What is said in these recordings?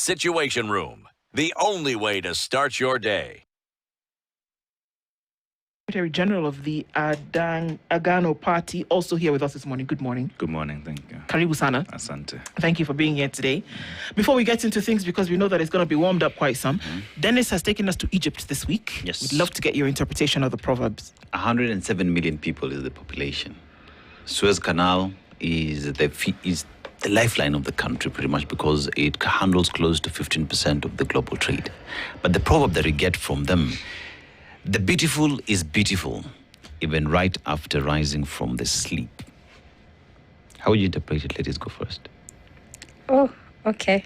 Situation Room, the only way to start your day. Secretary General of the Agano Party, also here with us this morning. Good morning. Good morning, thank you. Karibu sana. Asante. Thank you for being here today. Before we get into things, because we know that it's going to be warmed up quite some, Dennis has taken us to Egypt this week. Yes. We'd love to get your interpretation of the proverbs. 107 million people is the population. Suez Canal is the lifeline of the country pretty much because it handles close to 15% of the global trade. But the proverb that we get from them, the beautiful is beautiful, even right after rising from the sleep. How would you interpret it? Ladies, go first. Oh, okay.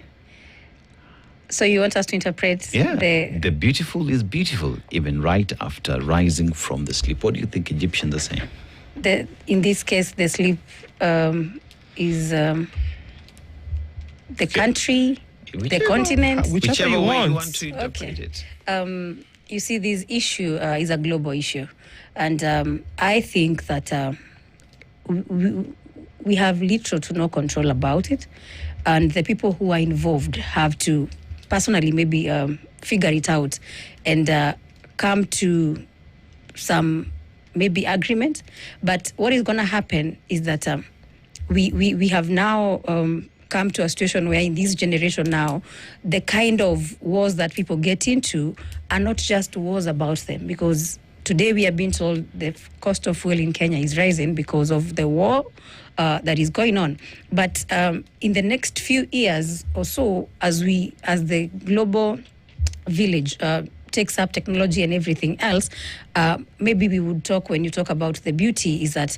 So you want us to interpret the beautiful is beautiful, even right after rising from the sleep. What do you think Egyptians are saying? In this case, the sleep is the country, the continent. Whichever way you want to interpret it. You see, this issue is a global issue. And I think that we have little to no control about it. And the people who are involved have to personally maybe figure it out and come to some maybe agreement. But what is going to happen is that we have now come to a situation where in this generation now, the kind of wars that people get into are not just wars about them, because today we are being told the cost of fuel in Kenya is rising because of the war that is going on. But in the next few years or so, as the global village takes up technology and everything else, maybe we would talk, when you talk about the beauty, is that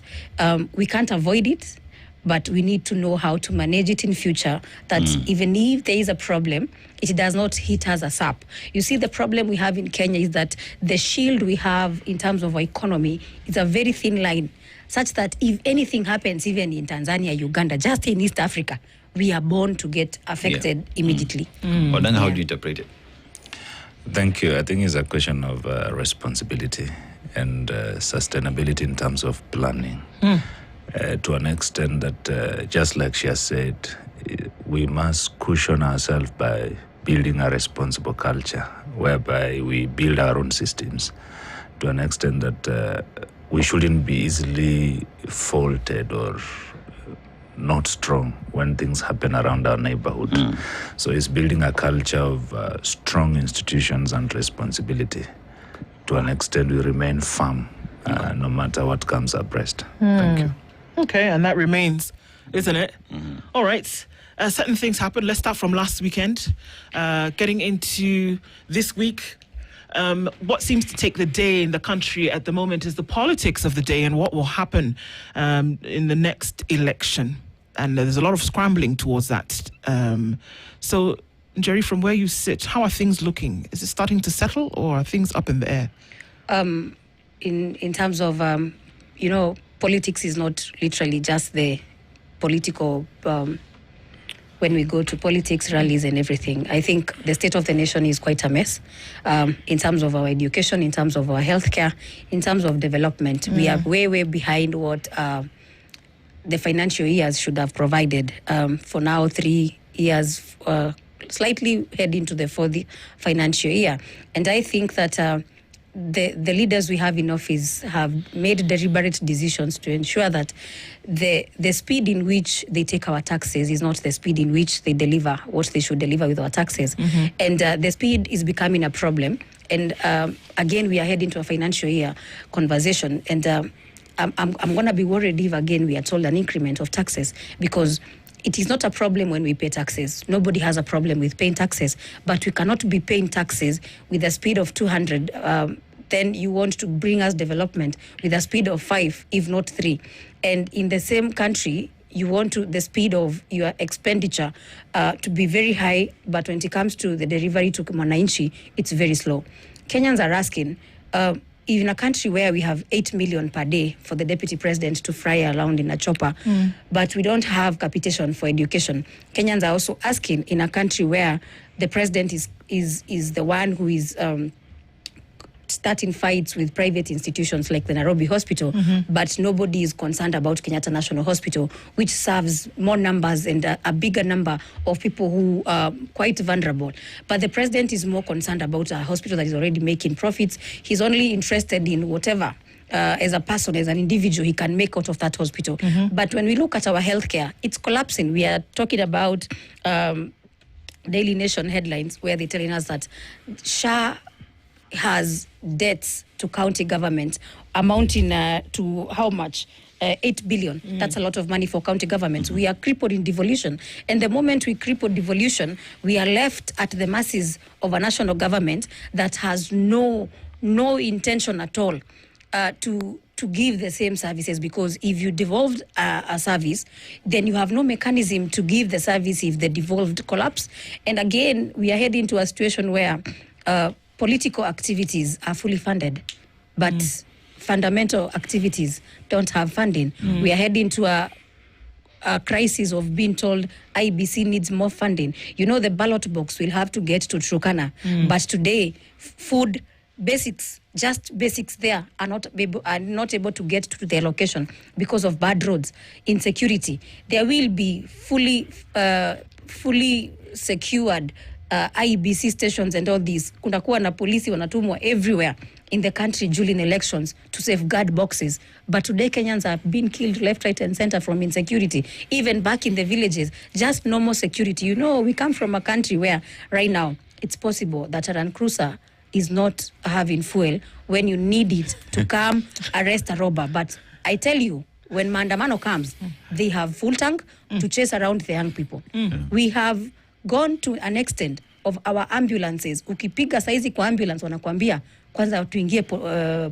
we can't avoid it, but we need to know how to manage it in future, that even if there is a problem, it does not hit us up. You see, the problem we have in Kenya is that the shield we have in terms of our economy is a very thin line, such that if anything happens, even in Tanzania, Uganda, just in East Africa, we are born to get affected immediately. Odanga, how do you interpret it? Thank you. I think it's a question of responsibility and sustainability in terms of planning. To an extent that, just like she has said, we must cushion ourselves by building a responsible culture whereby we build our own systems to an extent that we shouldn't be easily faulted or not strong when things happen around our neighborhood. So it's building a culture of strong institutions and responsibility. To an extent, we remain firm no matter what comes abreast. Thank you. Okay, and that remains, isn't it? All right. Certain things happened. Let's start from last weekend. Getting into this week, what seems to take the day in the country at the moment is the politics of the day and what will happen in the next election. And there's a lot of scrambling towards that. So, Jerry, from where you sit, how are things looking? Is it starting to settle, or are things up in the air? In terms of, politics is not literally just the political, when we go to politics, rallies and everything. I think the state of the nation is quite a mess in terms of our education, in terms of our healthcare, in terms of development. We are way, way behind what the financial years should have provided. For now, 3 years, slightly head into the fourth financial year. And I think that the leaders we have in office have made deliberate decisions to ensure that the speed in which they take our taxes is not the speed in which they deliver what they should deliver with our taxes. And the speed is becoming a problem. And again, we are heading to a financial year conversation. And I'm going to be worried if, again, we are told an increment of taxes, because it is not a problem when we pay taxes. Nobody has a problem with paying taxes, but we cannot be paying taxes with a speed of 200. Then you want to bring us development with a speed of 5, if not 3. And in the same country, you want the speed of your expenditure to be very high, but when it comes to the delivery to Mwananchi, it's very slow. Kenyans are asking, in a country where we have 8 million per day for the deputy president to fly around in a chopper, but we don't have capitation for education. Kenyans are also asking, in a country where the president is the one who is starting fights with private institutions like the Nairobi Hospital, but nobody is concerned about Kenyatta National Hospital, which serves more numbers and a bigger number of people who are quite vulnerable. But the president is more concerned about a hospital that is already making profits. He's only interested in whatever as a person, as an individual, he can make out of that hospital. But when we look at our healthcare, it's collapsing. We are talking about Daily Nation headlines where they're telling us that SHA has debts to county government amounting to how much? 8 billion. That's a lot of money for county governments. We are crippled in devolution. And the moment we cripple devolution, we are left at the mercies of a national government that has no intention at all to give the same services, because if you devolved a service, then you have no mechanism to give the service if the devolved collapse. And again, we are heading to a situation where political activities are fully funded, but fundamental activities don't have funding. We are heading to a crisis of being told IBC needs more funding. You know, the ballot box will have to get to Turkana, but today, food basics, just basics there are not able to get to the location because of bad roads, insecurity. There will be fully secured IBC stations and all these. Kunakuwa na polisi wanatumwa everywhere in the country during elections to safeguard boxes. But today Kenyans are being killed left, right and center from insecurity. Even back in the villages, just normal security. You know, we come from a country where right now it's possible that a Land Cruiser is not having fuel when you need it to come arrest a robber. But I tell you, when maandamano comes, they have full tank to chase around the young people. We have gone to an extent of our ambulances. Ukipiga saizi kwa ambulance wanakuambia kwanza tuingie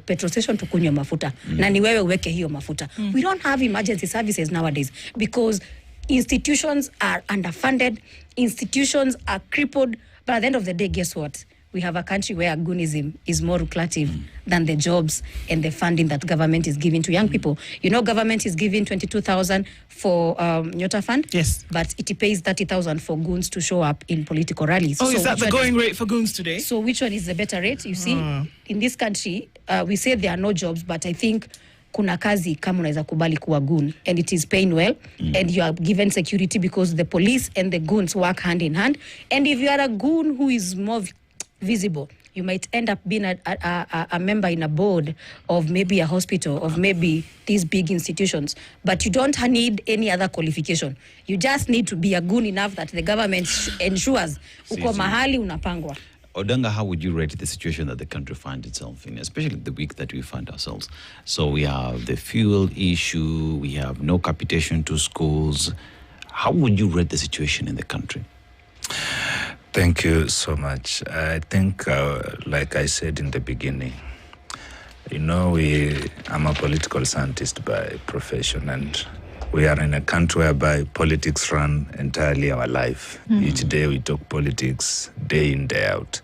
petrol station tukunywe mafuta na ni wewe uweke hiyo mafuta. We don't have emergency services nowadays because institutions are underfunded, institutions are crippled, but at the end of the day, guess what? We have a country where goonism is more lucrative than the jobs and the funding that government is giving to young people. You know, government is giving 22,000 for Nyota Fund. Yes. But it pays 30,000 for goons to show up in political rallies. Oh, so is that the going rate for goons today? So which one is the better rate? You see, in this country, we say there are no jobs, but I think kuna kazi kama unaweza kubali kuwa goon, and it is paying well, and you are given security because the police and the goons work hand in hand. And if you are a goon who is more visible, you might end up being a member in a board of maybe a hospital, of maybe these big institutions, but you don't need any other qualification. You just need to be a goon enough that the government ensures uko mahali unapangwa. Odanga, how would you rate the situation that the country finds itself in, especially the week that we find ourselves? So we have the fuel issue, we have no capitation to schools. How would you rate the situation in the country? Thank you so much. I think, like I said in the beginning, you know, I'm a political scientist by profession, and we are in a country whereby politics run entirely our life. Each day we talk politics, day in, day out.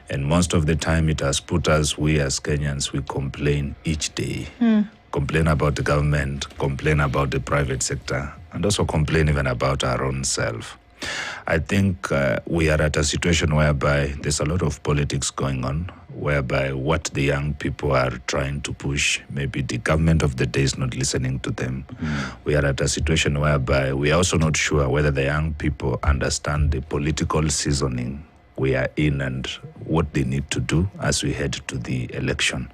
And most of the time it has put us, we as Kenyans, we complain each day. Complain about the government, complain about the private sector, and also complain even about our own self. I think we are at a situation whereby there's a lot of politics going on, whereby what the young people are trying to push, maybe the government of the day is not listening to them. We are at a situation whereby we are also not sure whether the young people understand the political seasoning we are in and what they need to do as we head to the election.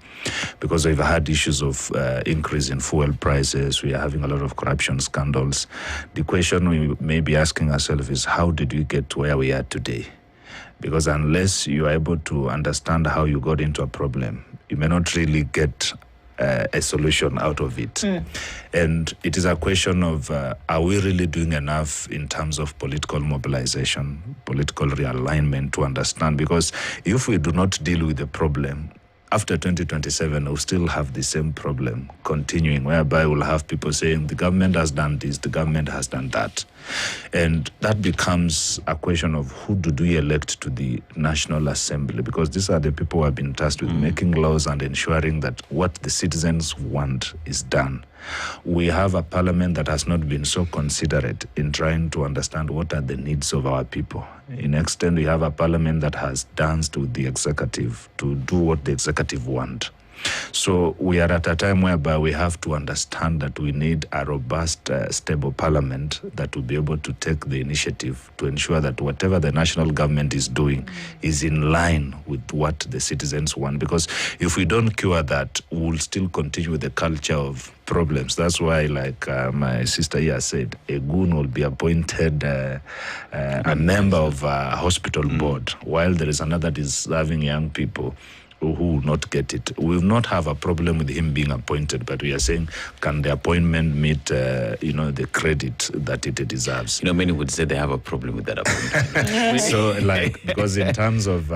Because we've had issues of increase in fuel prices, we are having a lot of corruption scandals. The question we may be asking ourselves is, how did we get to where we are today? Because unless you are able to understand how you got into a problem, you may not really get a solution out of it. And it is a question of, are we really doing enough in terms of political mobilization, political realignment to understand? Because if we do not deal with the problem, after 2027, we'll still have the same problem continuing, whereby we'll have people saying the government has done this, the government has done that. And that becomes a question of who do we elect to the National Assembly, because these are the people who have been tasked with making laws and ensuring that what the citizens want is done. We have a parliament that has not been so considerate in trying to understand what are the needs of our people. In extent, we have a parliament that has danced with the executive to do what the executive want. So we are at a time whereby we have to understand that we need a robust, stable parliament that will be able to take the initiative to ensure that whatever the national government is doing is in line with what the citizens want. Because if we don't cure that, we'll still continue with the culture of problems. That's why, like my sister here said, a goon will be appointed a member of a hospital board, while there is another deserving young people who will not get it. We will not have a problem with him being appointed, but we are saying, can the appointment meet, the credit that it deserves? Many would say they have a problem with that appointment. So, because in terms of,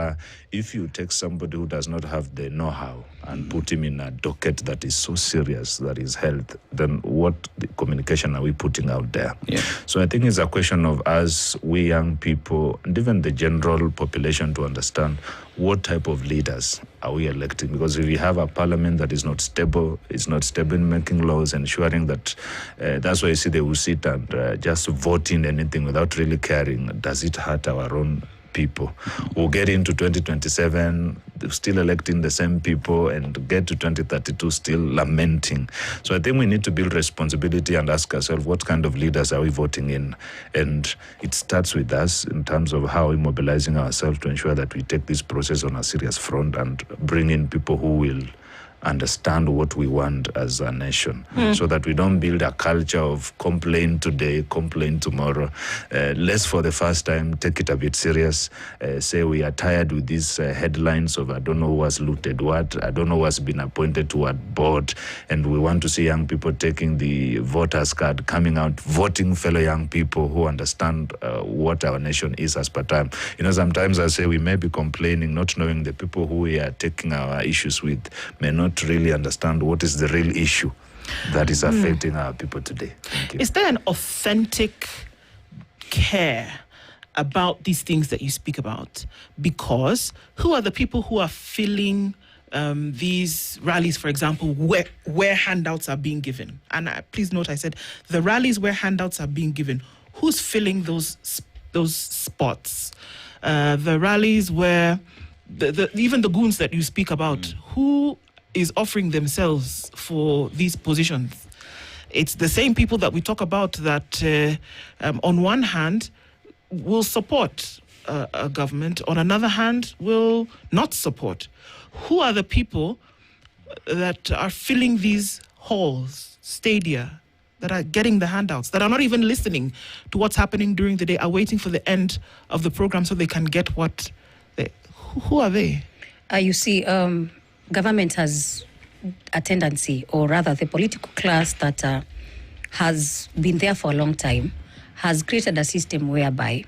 if you take somebody who does not have the know-how and put him in a docket that is so serious, that is health, then what communication are we putting out there? Yeah. So I think it's a question of us, we young people, and even the general population to understand what type of leaders are we electing? Because if we have a parliament that is not stable, it's not stable in making laws, ensuring that, that's why you see they will sit and just vote in anything without really caring, does it hurt our own people? We'll get into 2027 still electing the same people and get to 2032 still lamenting. So I think we need to build responsibility and ask ourselves, what kind of leaders are we voting in? And it starts with us in terms of how we're mobilizing ourselves to ensure that we take this process on a serious front and bring in people who will understand what we want as a nation, so that we don't build a culture of complain today, complain tomorrow. Let's, for the first time, take it a bit serious. Say we are tired with these headlines of I don't know who has looted what, I don't know who has been appointed to what board, and we want to see young people taking the voters card, coming out, voting fellow young people who understand what our nation is as per time. Sometimes I say we may be complaining, not knowing the people who we are taking our issues with may not really understand what is the real issue that is affecting our people today. Thank you. Is there an authentic care about these things that you speak about? Because who are the people who are filling these rallies, for example, where handouts are being given? And please note, I said the rallies where handouts are being given. Who's filling those spots? The rallies where even the goons that you speak about, who is offering themselves for these positions? It's the same people that we talk about that on one hand will support a government, on another hand will not support. Who are the people that are filling these halls, stadia, that are getting the handouts, that are not even listening to what's happening during the day, are waiting for the end of the program so they can get what who are they? You see, government has a tendency, or rather the political class that has been there for a long time, has created a system whereby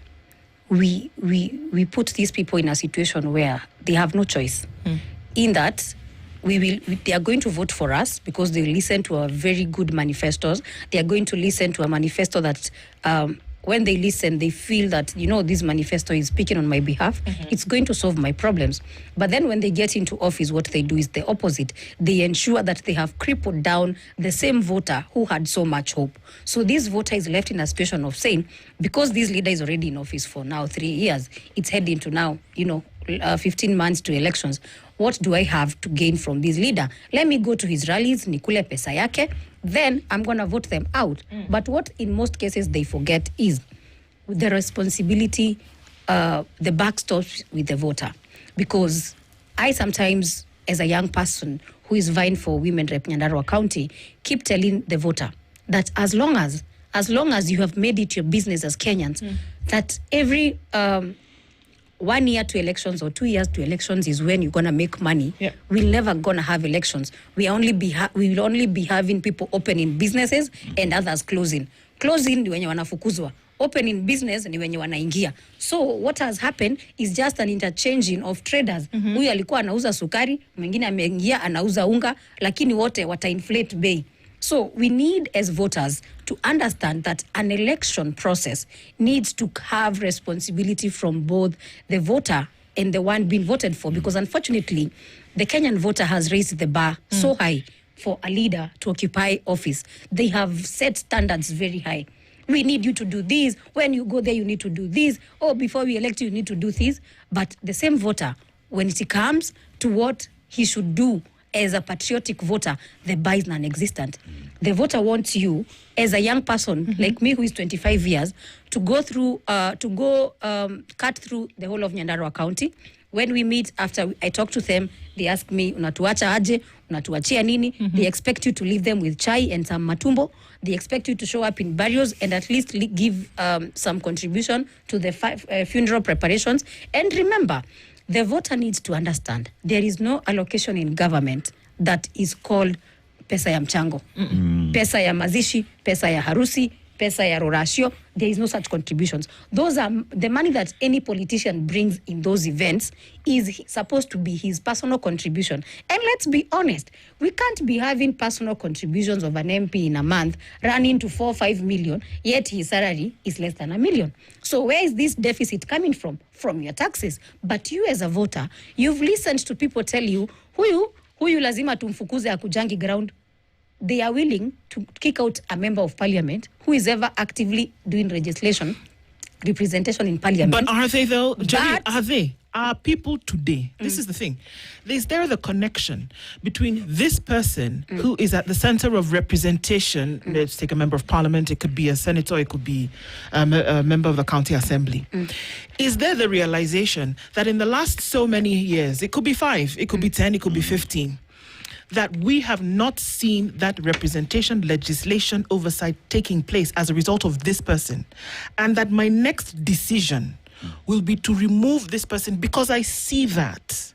we put these people in a situation where they have no choice. In that, they are going to vote for us because they listen to our very good manifestos. They are going to listen to a manifesto that when they listen, they feel that, this manifesto is speaking on my behalf. It's going to solve my problems. But then when they get into office, what they do is the opposite. They ensure that they have crippled down the same voter who had so much hope. So this voter is left in a situation of saying, because this leader is already in office for now 3 years, it's heading to now, 15 months to elections. What do I have to gain from this leader? Let me go to his rallies, nikule pesa yake, then I'm going to vote them out. But what in most cases they forget is the responsibility, the buck stops with the voter. Because I sometimes, as a young person who is vying for women rep Nyandarua County, keep telling the voter that as long as you have made it your business as Kenyans, that every 1 year to elections or 2 years to elections is when you're gonna make money. Yeah. We're never gonna have elections. We will only be having people opening businesses and others closing. Closing ni wenye wanafukuzwa. Opening business ni wenye wanaingia. So what has happened is just an interchanging of traders. Huyu alikuwa anauza sukari, mwingine ameingia anauza unga, lakini wote wata-inflate bei. So we need as voters to understand that an election process needs to have responsibility from both the voter and the one being voted for, because unfortunately, the Kenyan voter has raised the bar so high for a leader to occupy office. They have set standards very high. We need you to do this. When you go there, you need to do this. Oh, before we elect you, you need to do this. But the same voter, when it comes to what he should do as a patriotic voter, the bar is non-existent. The voter wants you, as a young person like me who is 25 years, to go through, cut through the whole of Nyandarua County. When we meet, after I talk to them, they ask me, unatuacha aje, unatuachia nini? They expect you to leave them with chai and some matumbo. They expect you to show up in burials and at least give some contribution to the funeral preparations. And remember, the voter needs to understand there is no allocation in government that is called pesa ya mchango, pesa ya mazishi, pesa ya harusi, pesa ya rorasio. There is no such contributions. Those are the money that any politician brings in those events is supposed to be his personal contribution. And let's be honest, we can't be having personal contributions of an MP in a month running to 4 or 5 million, yet his salary is less than $1 million. So where is this deficit coming from? From your taxes. But you as a voter, you've listened to people tell you, huyu lazima tumfukuze akujangi ground. They are willing to kick out a member of parliament who is ever actively doing representation in parliament. But are they though? Jenny, are they? Are people today? This is the thing. Is there the connection between this person who is at the center of representation? Let's take a member of parliament. It could be a senator. It could be a member of the county assembly. Is there the realization that in the last so many years, it could be 5, it could be 10, it could be 15, that we have not seen that representation, legislation, oversight taking place as a result of this person, and that my next decision will be to remove this person because I see that,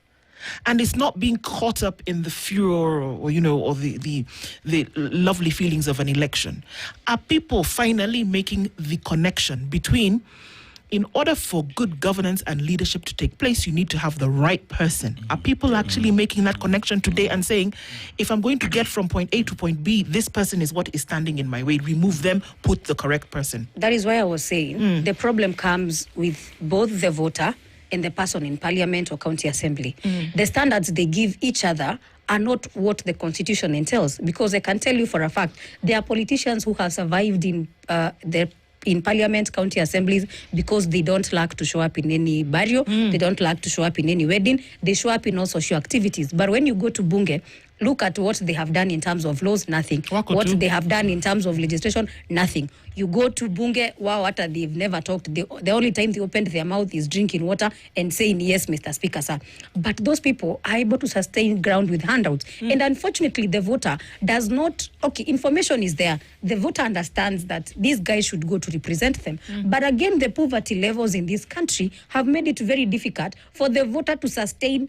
and it's not being caught up in the furor or the lovely feelings of an election? Are people finally making the connection between, in order for good governance and leadership to take place, you need to have the right person? Are people actually making that connection today and saying, if I'm going to get from point A to point B, this person is what is standing in my way, remove them, put the correct person? That is why I was saying the problem comes with both the voter and the person in parliament or county assembly. The standards they give each other are not what the constitution entails, because I can tell you for a fact, there are politicians who have survived in parliament, county assemblies, because they don't like to show up in any burial, they don't like to show up in any wedding, they show up in all social activities. But when you go to Bunge, look at what they have done in terms of laws, nothing. What they have done in terms of legislation, nothing. You go to Bunge, they've never talked. The only time they opened their mouth is drinking water and saying, yes, Mr. Speaker, sir. But those people are able to sustain ground with handouts. And unfortunately, the voter does not, information is there. The voter understands that these guys should go to represent them. But again, the poverty levels in this country have made it very difficult for the voter to sustain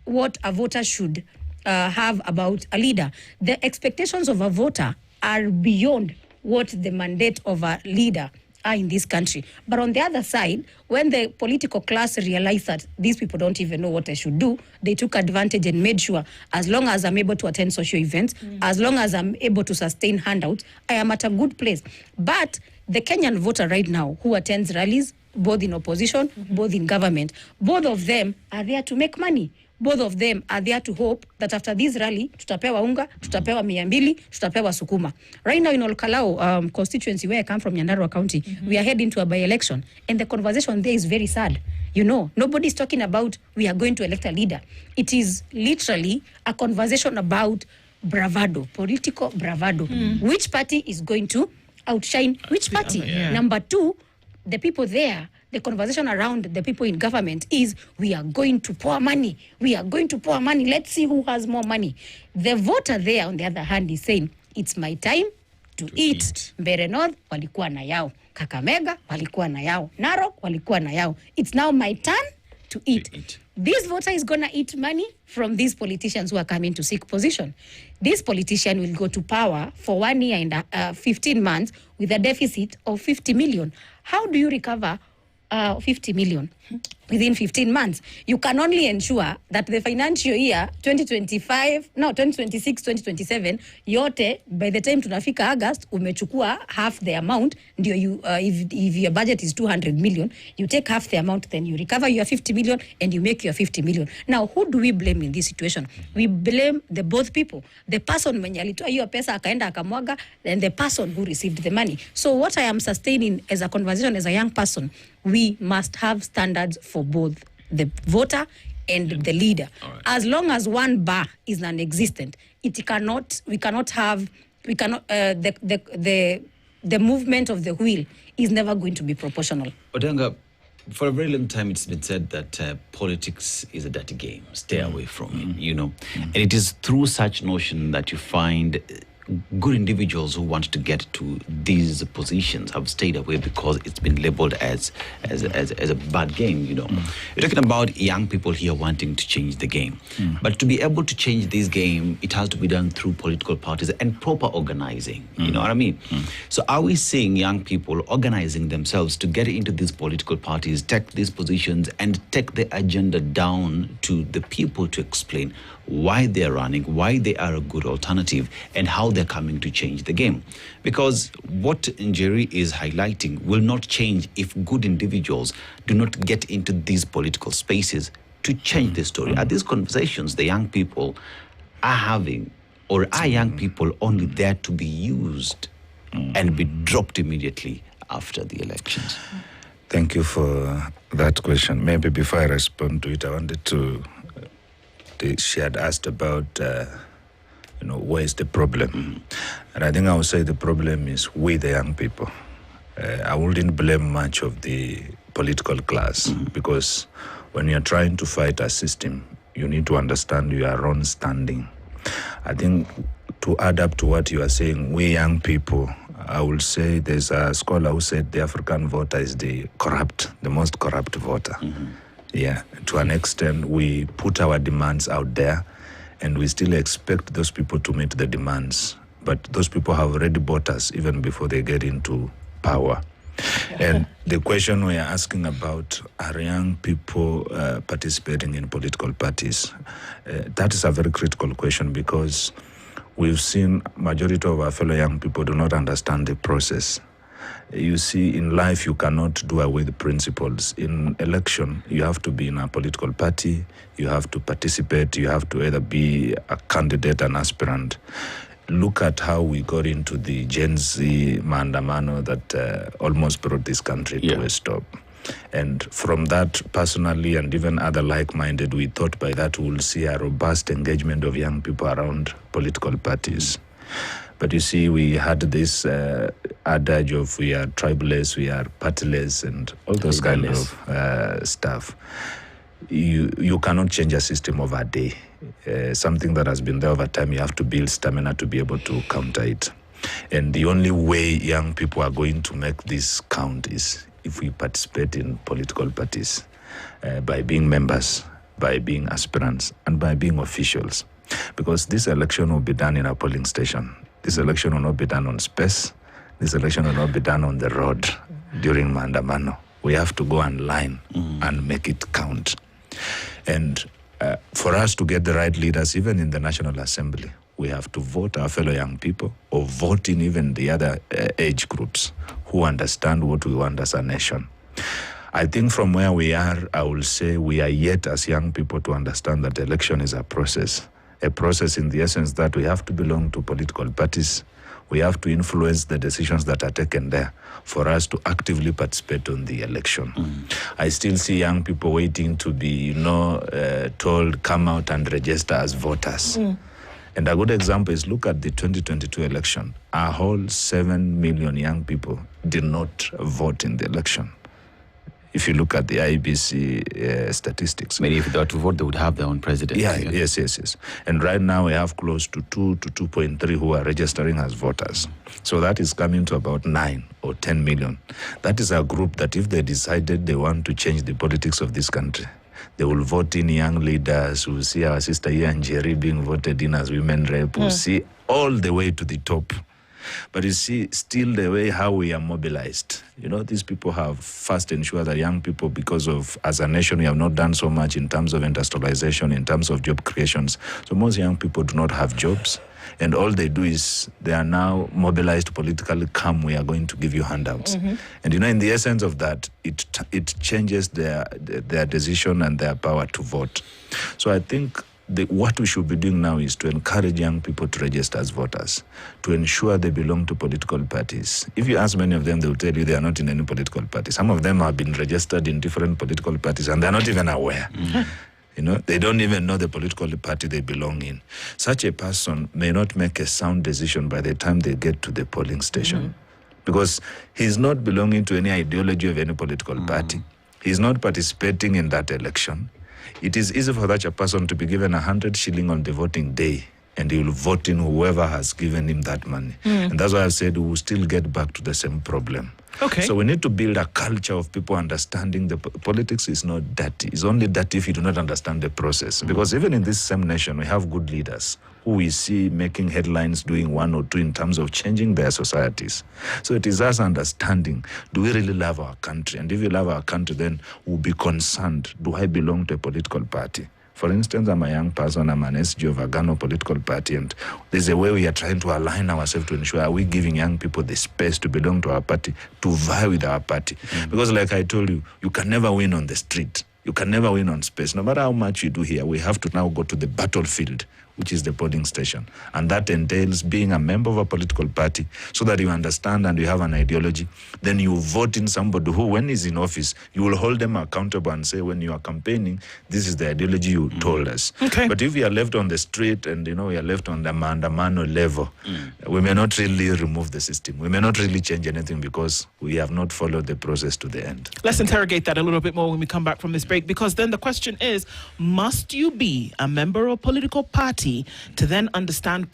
what a voter should have about a leader. The expectations of a voter are beyond what the mandate of a leader are in this country. But on the other side, when the political class realized that these people don't even know what they should do, they took advantage and made sure, as long as I'm able to attend social events, as long as I'm able to sustain handouts, I am at a good place. But the Kenyan voter right now who attends rallies, both in opposition, both in government, both of them are there to make money. Both of them are there to hope that after this rally, tutapewa unga, tutapewa 200, tutapewa sukuma. Right now in Olkalao constituency, where I come from, Nyandarua County, we are heading to a by-election. And the conversation there is very sad. Nobody's talking about we are going to elect a leader. It is literally a conversation about bravado, political bravado. Which party is going to outshine which party? Number 2, the people there, the conversation around the people in government is, we are going to pour money. We are going to pour money. Let's see who has more money. The voter there, on the other hand, is saying, it's my time to eat. Mbeere North, walikuwa na yao. Kakamega, walikuwa na yao. Narok, walikuwa na yao. It's now my turn to eat. This voter is going to eat money from these politicians who are coming to seek position. This politician will go to power for 1 year and 15 months with a deficit of 50 million. How do you recover 50 million? within 15 months. You can only ensure that the financial year 2026, 2027, yote, by the time tunafika August, umechukua half the amount. Ndio you, if your budget is 200 million, you take half the amount, then you recover your 50 million and you make your 50 million. Now, who do we blame in this situation? We blame the both people. The person mwenye alitoa hiyo pesa akaenda akamwaga, and the person who received the money. So what I am sustaining as a conversation as a young person, we must have standards for both the voter and the leader. Right. As long as one bar is non-existent, the movement of the wheel is never going to be proportional. Odanga, for a very long time, it's been said that politics is a dirty game. Stay away from it, you know. And it is through such notion that you find good individuals who want to get to these positions have stayed away because it's been labeled as a bad game, you know. You're talking about young people here wanting to change the game. But to be able to change this game, it has to be done through political parties and proper organizing, you know what I mean? So are we seeing young people organizing themselves to get into these political parties, take these positions, and take the agenda down to the people to explain why they're running, why they are a good alternative, and how they're coming to change the game? Because what Njeri is highlighting will not change if good individuals do not get into these political spaces to change the story. Are these conversations the young people are having, or are young people only there to be used and be dropped immediately after the elections? Thank you for that question. Maybe before I respond to it, I wanted to... She had asked about, where is the problem? And I think I would say the problem is we, the young people. I wouldn't blame much of the political class because when you're trying to fight a system, you need to understand your own standing. I think to add up to what you are saying, we young people, I will say there's a scholar who said the African voter is the most corrupt voter. Yeah, to an extent, we put our demands out there and we still expect those people to meet the demands. But those people have already bought us even before they get into power. And the question we are asking about, are young people participating in political parties? That is a very critical question because we've seen majority of our fellow young people do not understand the process. You see, in life, you cannot do away with principles. In election, you have to be in a political party, you have to participate, you have to either be a candidate, an aspirant. Look at how we got into the Gen Z maandamano that almost brought this country to a stop. And from that, personally, and even other like-minded, we thought by that we will see a robust engagement of young people around political parties. But you see, we had this adage of we are tribeless, we are partyless, and all those kind of stuff. You cannot change a system over a day. Something that has been there over time, you have to build stamina to be able to counter it. And the only way young people are going to make this count is if we participate in political parties, by being members, by being aspirants, and by being officials. Because this election will be done in a polling station. This election will not be done on space. This election will not be done on the road during maandamano. We have to go online and make it count. And for us to get the right leaders, even in the National Assembly, we have to vote our fellow young people or vote in even the other age groups who understand what we want as a nation. I think from where we are, I will say we are yet as young people to understand that election is a process in the essence that we have to belong to political parties. We have to influence the decisions that are taken there for us to actively participate on the election. I still see young people waiting to be, told, come out and register as voters. And a good example is look at the 2022 election. A whole 7 million young people did not vote in the election. If you look at the IBC statistics. Maybe if they were to vote, they would have their own president. Yes. And right now we have close to 2 to 2.3 who are registering as voters. So that is coming to about 9 or 10 million. That is a group that if they decided they want to change the politics of this country, they will vote in young leaders. We'll see our sister here Njeri being voted in as women rep. We'll see all the way to the top. But you see, still the way how we are mobilized, these people have first ensured that young people, because of, as a nation, we have not done so much in terms of industrialization, in terms of job creations. So most young people do not have jobs. And all they do is they are now mobilized politically, come, we are going to give you handouts. And in the essence of that, it changes their decision and their power to vote. So I think what we should be doing now is to encourage young people to register as voters, to ensure they belong to political parties. If you ask many of them, they will tell you they are not in any political party. Some of them have been registered in different political parties and they're not even aware. They don't even know the political party they belong in. Such a person may not make a sound decision by the time they get to the polling station, because he's not belonging to any ideology of any political party. He's not participating in that election. It is easy for such a person to be given 100 shilling on the voting day, and he will vote in whoever has given him that money. And that's why I've said we will still get back to the same problem. Okay. So we need to build a culture of people understanding politics is not dirty. It's only dirty if you do not understand the process. Because even in this same nation, we have good leaders who we see making headlines, doing one or two in terms of changing their societies. So it is us understanding, do we really love our country? And if we love our country, then we'll be concerned, do I belong to a political party? For instance, I'm a young person, I'm an SG of a Ghana political party, and there's a way we are trying to align ourselves to ensure, are we giving young people the space to belong to our party, to vie with our party? Because like I told you, you can never win on the street. You can never win on space. No matter how much you do here, we have to now go to the battlefield, which is the polling station. And that entails being a member of a political party so that you understand and you have an ideology. Then you vote in somebody who, when he's in office, you will hold them accountable and say, when you are campaigning, this is the ideology you told us. Okay. But if we are left on the street and, we are left on the mano level, we may not really remove the system. We may not really change anything because we have not followed the process to the end. Let's interrogate that a little bit more when we come back from this break, because then the question is, must you be a member of a political party to then understand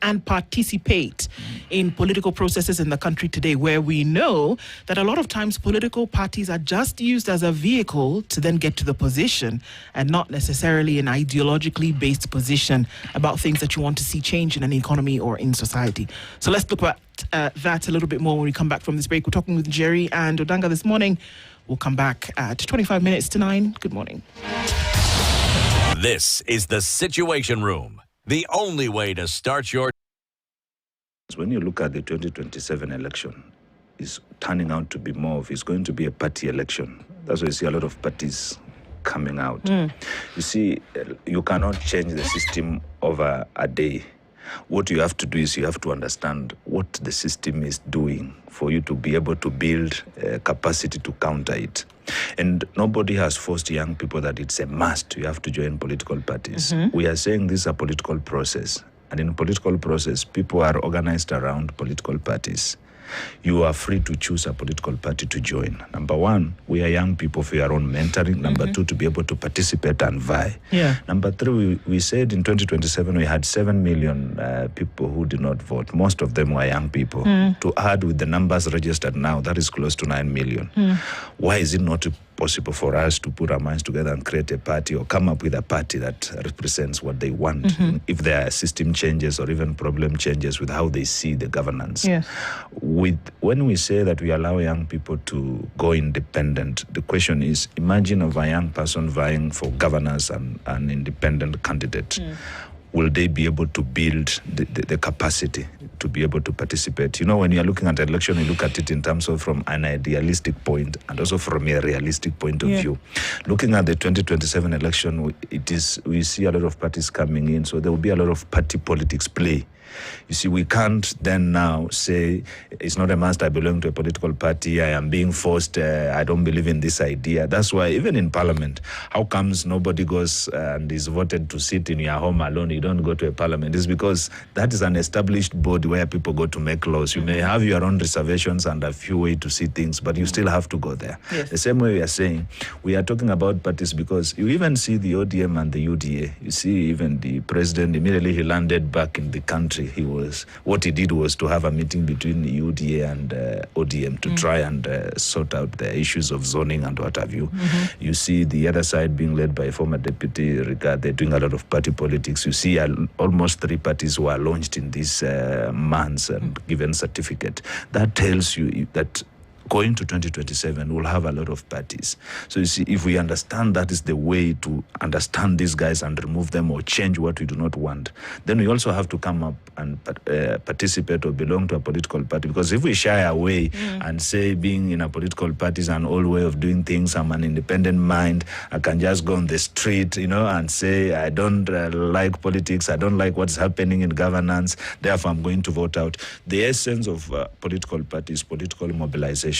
and participate in political processes in the country today, where we know that a lot of times political parties are just used as a vehicle to then get to the position and not necessarily an ideologically based position about things that you want to see change in an economy or in society. So let's look at that a little bit more when we come back from this break. We're talking with Jerry and Odanga this morning. We'll come back at 25 minutes to 9. Good morning. This is the Situation Room, the only way to start your... When you look at the 2027 election, it's turning out to be it's going to be a party election. That's why you see a lot of parties coming out. You see, you cannot change the system over a day. What you have to do is you have to understand what the system is doing for you to be able to build capacity to counter it. And nobody has forced young people that it's a must, you have to join political parties. We are saying this is a political process. And in a political process, people are organized around political parties. You are free to choose a political party to join. Number one, we are young people for your own mentoring. Number two, to be able to participate and vie. Number three, we said in 2027 we had 7 million people who did not vote. Most of them were young people. To add with the numbers registered now, that is close to 9 million. Why is it not possible for us to put our minds together and create a party or come up with a party that represents what they want, if there are system changes or even problem changes with how they see the governance? When we say that we allow young people to go independent, the question is, imagine of a young person vying for governance and an independent candidate. Will they be able to build the capacity to be able to participate? When you're looking at an election, you look at it in terms of from an idealistic point and also from a realistic point of view. Looking at the 2027 election, we see a lot of parties coming in, so there will be a lot of party politics play. You see, we can't then now say, it's not a must, I belong to a political party, I am being forced, I don't believe in this idea. That's why even in parliament, how comes nobody goes and is voted to sit in your home alone, you don't go to a parliament? It's because that is an established body where people go to make laws. You may have your own reservations and a few ways to see things, but you still have to go there. The same way we are saying, we are talking about parties because you even see the ODM and the UDA. You see even the president, immediately he landed back in the country, country. What he did was to have a meeting between UDA and ODM to try and sort out the issues of zoning and what have you. You see the other side being led by former Deputy Ricard. They're doing a lot of party politics. You see almost 3 parties were launched in these months and given certificate. That tells you that going to 2027, we'll have a lot of parties. So you see, if we understand that is the way to understand these guys and remove them or change what we do not want, then we also have to come up and participate or belong to a political party. Because if we shy away and say being in a political party is an old way of doing things, I'm an independent mind, I can just go on the street, and say, I don't like politics, I don't like what's happening in governance, therefore I'm going to vote out. The essence of political parties, political mobilization.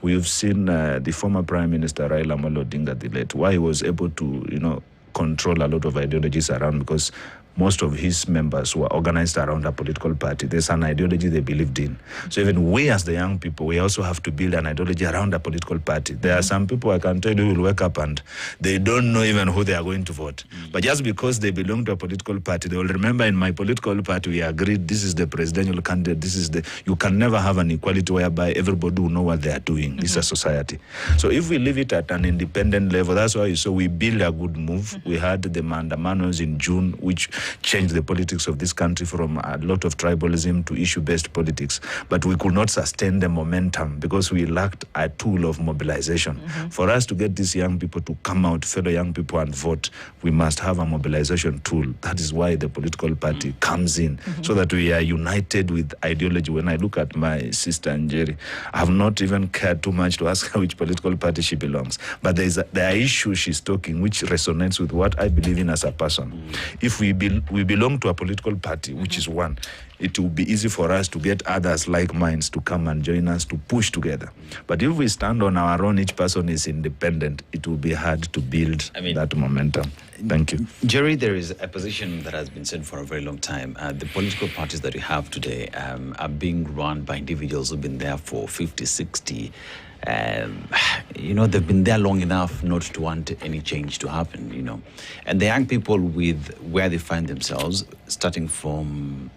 We've seen the former Prime Minister Raila Amolo Odinga, the late, why he was able to, control a lot of ideologies around, because most of his members were organized around a political party. There's an ideology they believed in. So even we as the young people, we also have to build an ideology around a political party. There are some people, I can tell you, will wake up and they don't know even who they are going to vote. But just because they belong to a political party, they will remember in my political party, we agreed this is the presidential candidate, you can never have an equality whereby everybody will know what they are doing. This is a society. So if we leave it at an independent level, that's why you saw we build a good move. We had the Mandamanos in June, which changed the politics of this country from a lot of tribalism to issue-based politics. But we could not sustain the momentum because we lacked a tool of mobilization. For us to get these young people to come out, fellow young people, and vote, we must have a mobilization tool. That is why the political party comes in, so that we are united with ideology. When I look at my sister Njeri, I have not even cared too much to ask her which political party she belongs. But there are issues she's talking which resonates with what I believe in as a person. If we belong to a political party, which is one, it will be easy for us to get others like minds to come and join us to push together. But if we stand on our own, each person is independent, it will be hard to build that momentum. Thank you. Jerry, there is a position that has been said for a very long time. The political parties that we have today are being run by individuals who've been there for 50, 60. They've been there long enough not to want any change to happen, And the young people with where they find themselves, starting from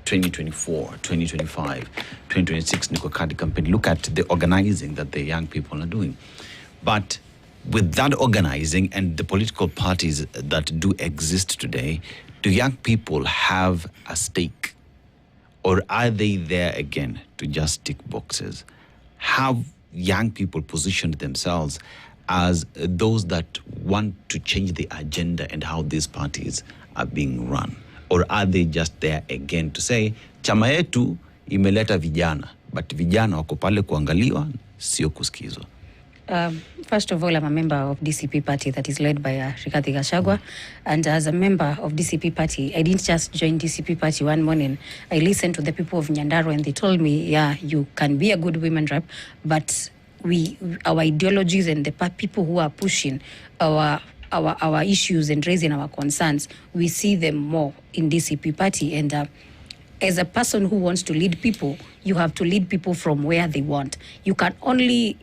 2024, 2025, 2026 Niko Kadi campaign, look at the organizing that the young people are doing. But with that organizing and the political parties that do exist today, do young people have a stake? Or are they there again to just tick boxes? Have young people positioned themselves as those that want to change the agenda and how these parties are being run? Or are they just there again to say, chama yetu imeleta vijana, but vijana wako pale kuangaliwa, sio kusikizwa? First of all, I'm a member of DCP party that is led by Rigathi Gachagua. And as a member of DCP party, I didn't just join DCP party one morning. I listened to the people of Nyandarua and they told me, yeah, you can be a good women rep, but our ideologies and the people who are pushing our issues and raising our concerns, we see them more in DCP party. And as a person who wants to lead people, you have to lead people from where they want. You can only,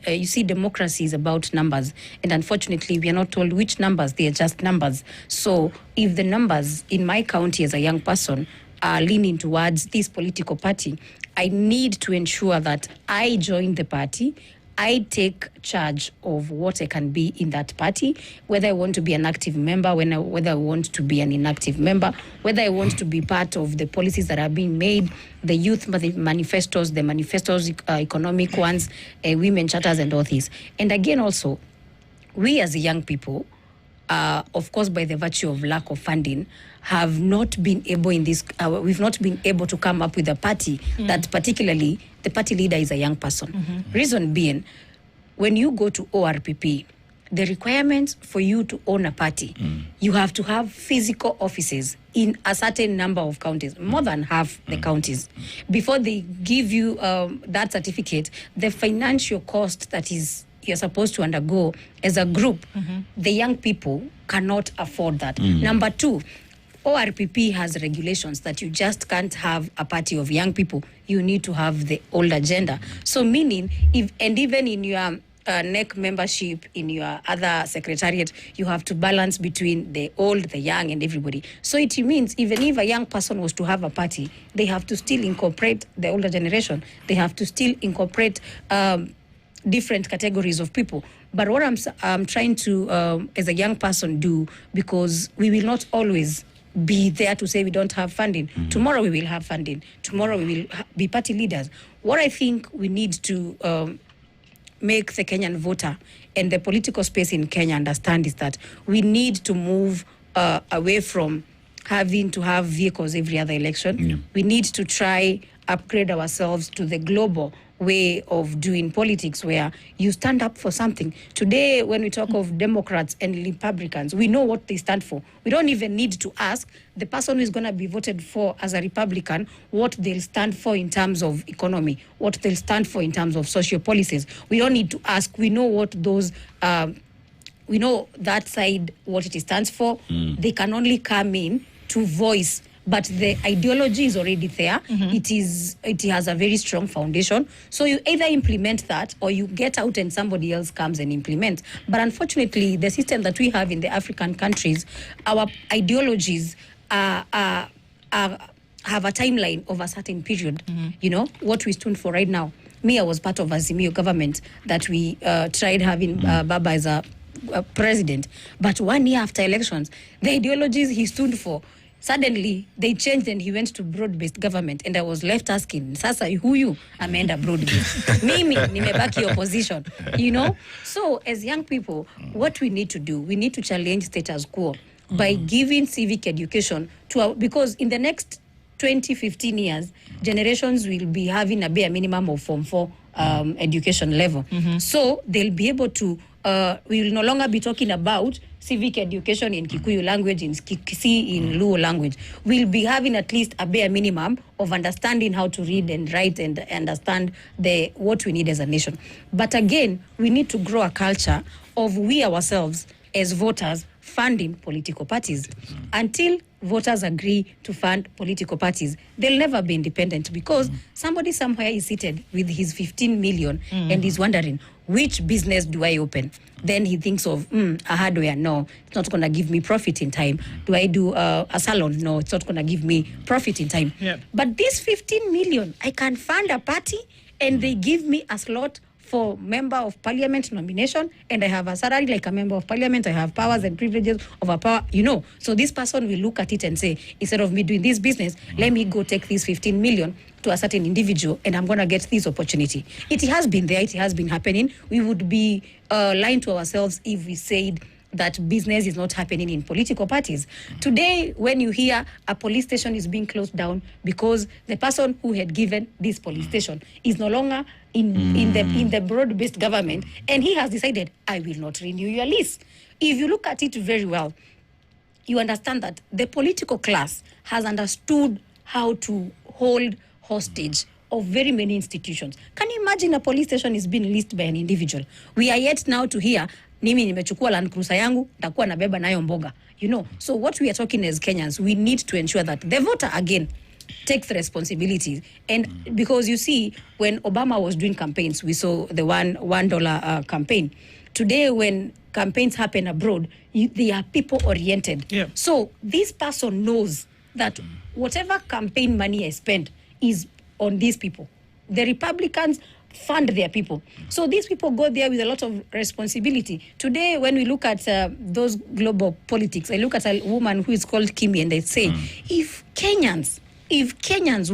you see, democracy is about numbers. And unfortunately, we are not told which numbers, they are just numbers. So if the numbers in my county as a young person are leaning towards this political party, I need to ensure that I join the party. I take charge of what I can be in that party, whether I want to be an active member, whether I want to be an inactive member, whether I want to be part of the policies that are being made, the youth manifestos, the manifestos, economic ones, women charters and all these. And again, also, we as young people, of course, by the virtue of lack of funding, have not been able we've not been able to come up with a party that particularly the party leader is a young person. Reason being, when you go to ORPP, the requirements for you to own a party, you have to have physical offices in a certain number of counties, more than half the counties. Before they give you that certificate, the financial cost that you're supposed to undergo as a group, the young people cannot afford that. Number two, ORPP has regulations that you just can't have a party of young people. You need to have the old agenda. So meaning, even in your NEC membership in your other secretariat, you have to balance between the old, the young, and everybody. So it means even if a young person was to have a party, they have to still incorporate the older generation. They have to still incorporate different categories of people. But what I'm trying to, as a young person, do, because we will not always be there to say we don't have funding. Tomorrow we will have funding. Tomorrow we will be party leaders. What I think we need to make the Kenyan voter and the political space in Kenya understand is that we need to move away from having to have vehicles every other election. We need to try upgrade ourselves to the global way of doing politics, where you stand up for something. Today, when we talk of Democrats and Republicans, we know what they stand for. We don't even need to ask the person who is going to be voted for as a Republican what they'll stand for in terms of economy, what they'll stand for in terms of social policies. We don't need to ask. We know what those we know that side, what it stands for. They can only come in to voice, but the ideology is already there. It has a very strong foundation. So you either implement that or you get out and somebody else comes and implements. But unfortunately, the system that we have in the African countries, our ideologies have a timeline of a certain period. You know, what we stood for right now. Me, I was part of Azimio government that we tried having Baba as a president. But 1 year after elections, the ideologies he stood for, suddenly they changed and he went to broad-based government, and I was left asking, sasa huyu ameenda broad-based. Mimi nimebaki opposition, you know? So as young people, what we need to do, we need to challenge status quo by giving civic education to our, because in the next 20, 15 years, generations will be having a bare minimum of Form 4 education level. So they'll be able to, we will no longer be talking about civic education in Kikuyu language, in Kisii, in Luo language. We'll be having at least a bare minimum of understanding how to read and write and understand what we need as a nation. But again, we need to grow a culture of we ourselves as voters funding political parties. Until voters agree to fund political parties, they'll never be independent, because somebody somewhere is seated with his 15 million and is wondering, which business do I open? Then he thinks of a hardware. No, it's not going to give me profit in time. Do I do a salon? No, it's not going to give me profit in time. But this 15 million, I can fund a party and they give me a slot for member of parliament nomination, and I have a salary like a member of parliament. I have powers and privileges of a power, you know. So this person will look at it and say, instead of me doing this business, let me go take this 15 million to a certain individual, and I'm going to get this opportunity. It has been there. It has been happening. We would be lying to ourselves if we said that business is not happening in political parties. Today, when you hear a police station is being closed down because the person who had given this police station is no longer in the broad-based government, and he has decided, I will not renew your lease. If you look at it very well, you understand that the political class has understood how to hold hostage of very many institutions. Can you imagine a police station is being leased by an individual? We are yet now to hear, mimi nimechukua Land Cruiser yangu, takuwa nabeba nayo mboga. You know, so what we are talking as Kenyans, we need to ensure that the voter, again, takes the responsibilities. And because you see, when Obama was doing campaigns, we saw the $1 campaign. Today, when campaigns happen abroad, they are people-oriented. So this person knows that whatever campaign money I spend is on these people. The Republicans fund their people. So these people go there with a lot of responsibility. Today, when we look at those global politics, I look at a woman who is called Kimi, and I say, if Kenyans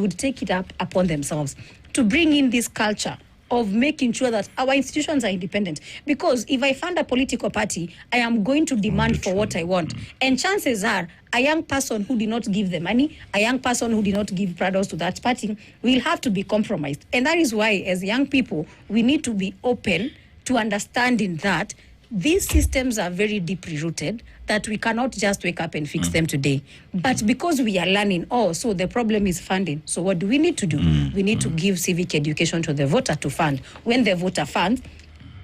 would take it up upon themselves to bring in this culture of making sure that our institutions are independent. Because if I fund a political party, I am going to demand for what I want. And chances are, a young person who did not give the money, a young person who did not give products to that party, will have to be compromised. And that is why, as young people, we need to be open to understanding that these systems are very deeply rooted, that we cannot just wake up and fix them today. But because we are learning, so the problem is funding. So what do we need to do? We need to give civic education to the voter to fund. When the voter funds,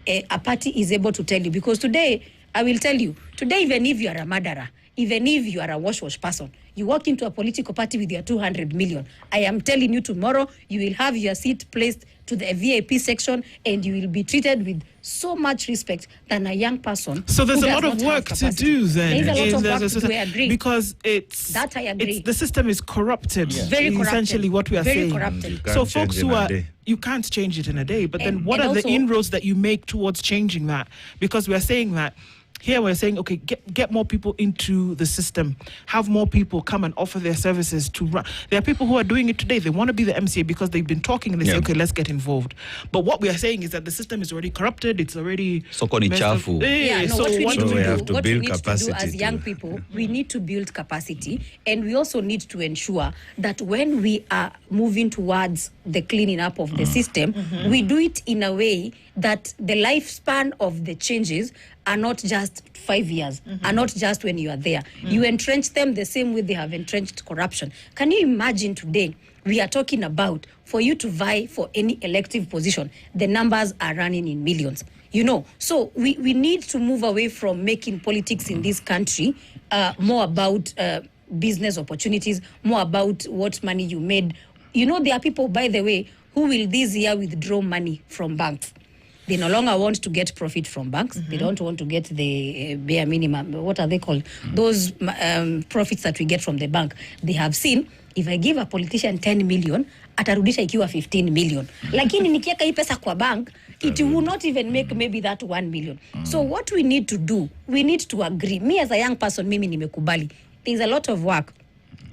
a party is able to tell you. Because today, I will tell you, today, even if you are a murderer, even if you are a wash person, you walk into a political party with your 200 million, I am telling you tomorrow, you will have your seat placed to the VIP section, and you will be treated with so much respect than a young person. So there's who a does lot of not have work to capacity. do then. There's a lot of in work the to do, I agree. Because it's That I agree. the system is corrupted. Very corrupted. Essentially, what we are Very saying. corrupted. You So can't folks change who in a are day. you can't change it in a day. But then, what And are the also- inroads that you make towards changing that? Because we are saying that. Here we're saying, okay, get more people into the system. Have more people come and offer their services to run. There are people who are doing it today. They want to be the MCA because they've been talking and they say, Yeah. okay, let's get involved. But what we are saying is that the system is already corrupted. It's already Soko ni messed up. chafu. Yeah, no, so what we what need do to we we do, have to what we build need to do capacity as young to- people, we need to build capacity, and we also need to ensure that when we are moving towards the cleaning up of the system, we do it in a way that the lifespan of the changes are not just 5 years, are not just when you are there. You entrench them the same way they have entrenched corruption. Can you imagine today, we are talking about for you to vie for any elective position, the numbers are running in millions. You know, so we need to move away from making politics in this country more about business opportunities, more about what money you made. You know, there are people, by the way, who will this year withdraw money from banks. They no longer want to get profit from banks. They don't want to get the bare minimum. What are they called? Those profits that we get from the bank. They have seen, if I give a politician 10 million, atarudisha ikiwa 15 million. Lakini nikieka hii pesa kwa bank, it will not even make maybe that 1 million. So what we need to do, we need to agree. Me as a young person, mimi nimekubali. There's a lot of work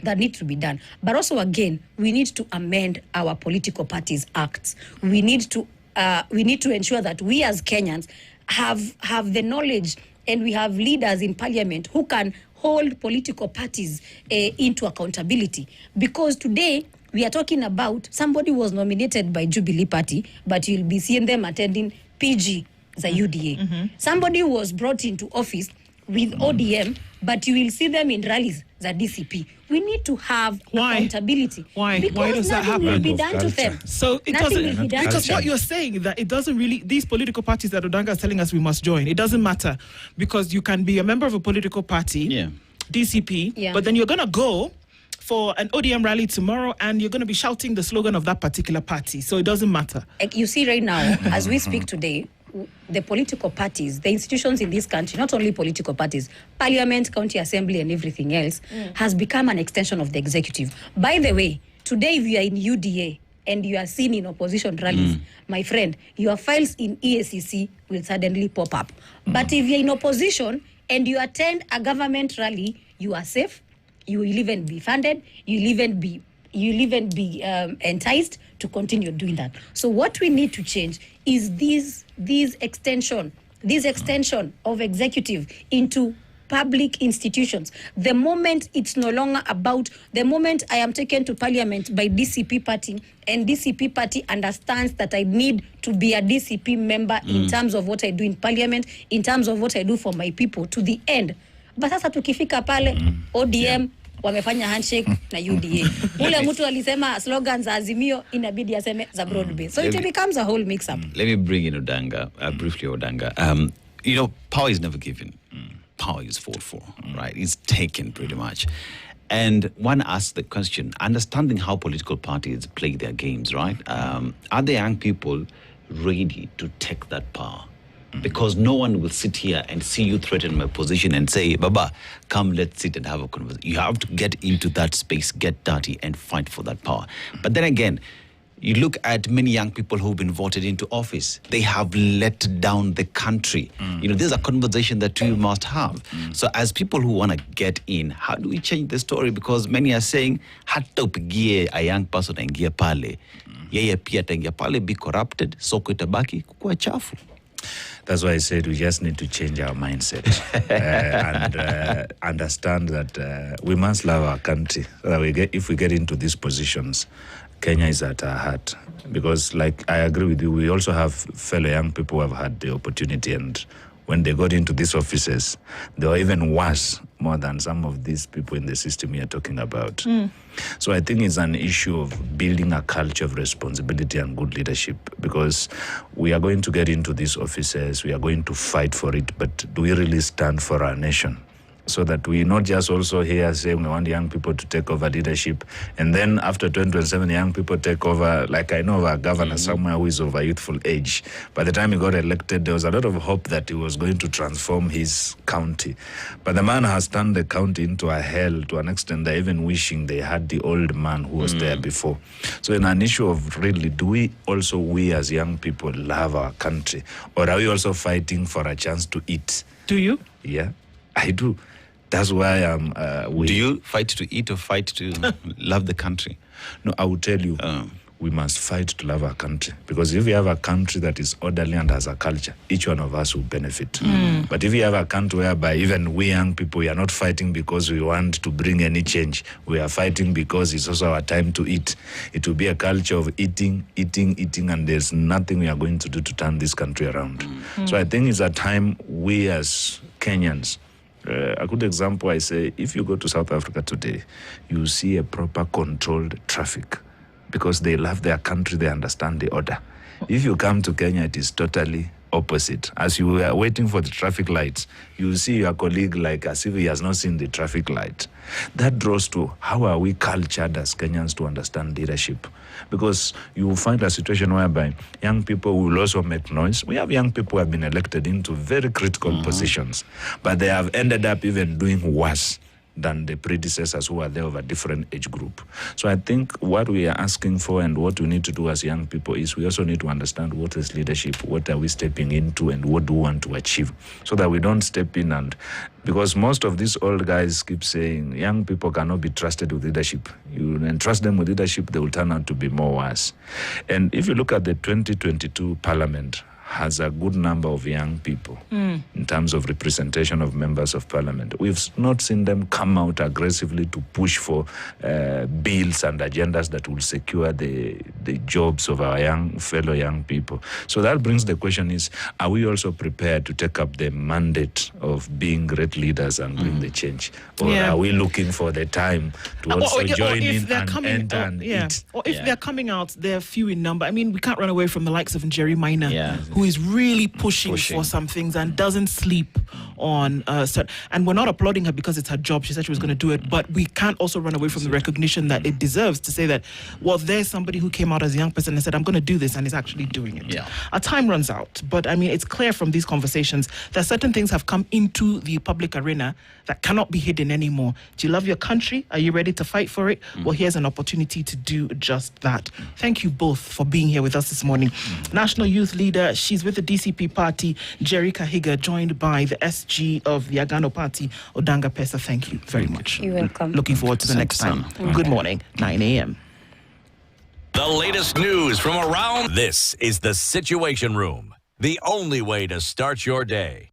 that needs to be done. But also, again, we need to amend our political parties' acts. We need to ensure that we as Kenyans have the knowledge, and we have leaders in parliament who can hold political parties into accountability. Because today, we are talking about somebody was nominated by Jubilee Party, but you'll be seeing them attending PG, the UDA. Somebody was brought into office with ODM, but you will see them in rallies, the DCP. We need to have accountability. Why? Because Why does that nothing will happen? be done to them. So it Nothing doesn't, will be done because to what them. you're saying that it doesn't really, these political parties that Odanga is telling us we must join, it doesn't matter, because you can be a member of a political party, DCP, but then you're going to go for an ODM rally tomorrow and you're going to be shouting the slogan of that particular party. So it doesn't matter. Like you see right now, as we speak today, the political parties, the institutions in this country, not only political parties, parliament, county assembly, and everything else, has become an extension of the executive. By the way, today if you are in UDA and you are seen in opposition rallies, my friend, your files in EACC will suddenly pop up. But if you're in opposition and you attend a government rally, you are safe, you will even be funded, you'll even be enticed to continue doing that. So what we need to change is this extension of executive into public institutions. The moment it's no longer about, the moment I am taken to parliament by DCP party, and DCP party understands that I need to be a DCP member in terms of what I do in parliament, in terms of what I do for my people, to the end. But sasa tukifika pale, ODM, wamefanya handshake na UDA. Ule mtu alisema slogans za Azimio inabidi aseme za broad base. So it becomes a whole mix up. Let me bring in Odanga, briefly Odanga. You know, power is never given. Power is fought for, right? It's taken pretty much. And one asks the question, understanding how political parties play their games, right? Are the young people ready to take that power? Because no one will sit here and see you threaten my position and say, Baba, come, let's sit and have a conversation. You have to get into that space, get dirty, and fight for that power. But then again, you look at many young people who've been voted into office. They have let down the country. You know, there's a conversation that we must have. So as people who want to get in, how do we change the story? Because many are saying, hata upigie a young person aingia pale. Yeye pia ataingia pale, be corrupted, soko itabaki kukua chafu. That's why I said we just need to change our mindset and understand that we must love our country. So that if we get into these positions, Kenya is at our heart. Because, like, I agree with you, we also have fellow young people who have had the opportunity, and when they got into these offices, they were even worse, more than some of these people in the system we are talking about. So I think it's an issue of building a culture of responsibility and good leadership, because we are going to get into these offices, we are going to fight for it, but do we really stand for our nation? so that we not just also here saying we want young people to take over leadership, and then after 2027 young people take over. Like I know of a governor somewhere who is of a youthful age. By the time he got elected, there was a lot of hope that he was going to transform his county, but the man has turned the county into a hell to an extent they're even wishing they had the old man who was there before. So in an issue of really, do we as young people love our country, or are we also fighting for a chance to eat? Do you? Yeah, I do. That's why Do you fight to eat or fight to love the country? No, I will tell you, we must fight to love our country. Because if we have a country that is orderly and has a culture, each one of us will benefit. But if you have a country whereby even we young people, we are not fighting because we want to bring any change. We are fighting because it's also our time to eat. It will be a culture of eating, and there's nothing we are going to do to turn this country around. So I think it's a time we as Kenyans, a good example, I say, if you go to South Africa today, you see a proper controlled traffic because they love their country, they understand the order. If you come to Kenya, it is totally opposite. As you are waiting for the traffic lights, you see your colleague like as if he has not seen the traffic light. That draws to how are we cultured as Kenyans to understand leadership? Because you will find a situation whereby young people will also make noise. We have young people who have been elected into very critical positions, but they have ended up even doing worse than the predecessors who are there of a different age group. So I think what we are asking for and what we need to do as young people is we also need to understand what is leadership, what are we stepping into, and what do we want to achieve, so that we don't step in and... Because most of these old guys keep saying young people cannot be trusted with leadership. You entrust them with leadership, they will turn out to be more worse. And if you look at the 2022 parliament, has a good number of young people in terms of representation of members of parliament. We've not seen them come out aggressively to push for bills and agendas that will secure the jobs of our fellow young people. So that brings the question is, are we also prepared to take up the mandate of being great leaders and bring the change? Or are we looking for the time to also join in and enter and eat? Or if they're coming out, they're few in number. I mean, we can't run away from the likes of Jerry Minor, who is really pushing for some things and doesn't sleep on and we're not applauding her because it's her job. She said she was going to do it, but we can't also run away from the recognition that it deserves to say that, well, there's somebody who came out as a young person and said, I'm going to do this, and is actually doing it. Our time runs out, but I mean, it's clear from these conversations that certain things have come into the public arena that cannot be hidden anymore. Do you love your country? Are you ready to fight for it? Well, here's an opportunity to do just that. Thank you both for being here with us this morning. National Youth Leader, she's with the DCP party, Jerry Kahiga, joined by the SG of the Agano Party, Odanga Pessa. Thank you very much. You're welcome. Looking forward to the next time. Good morning, 9 a.m. The latest news from around. This is the Situation Room, the only way to start your day.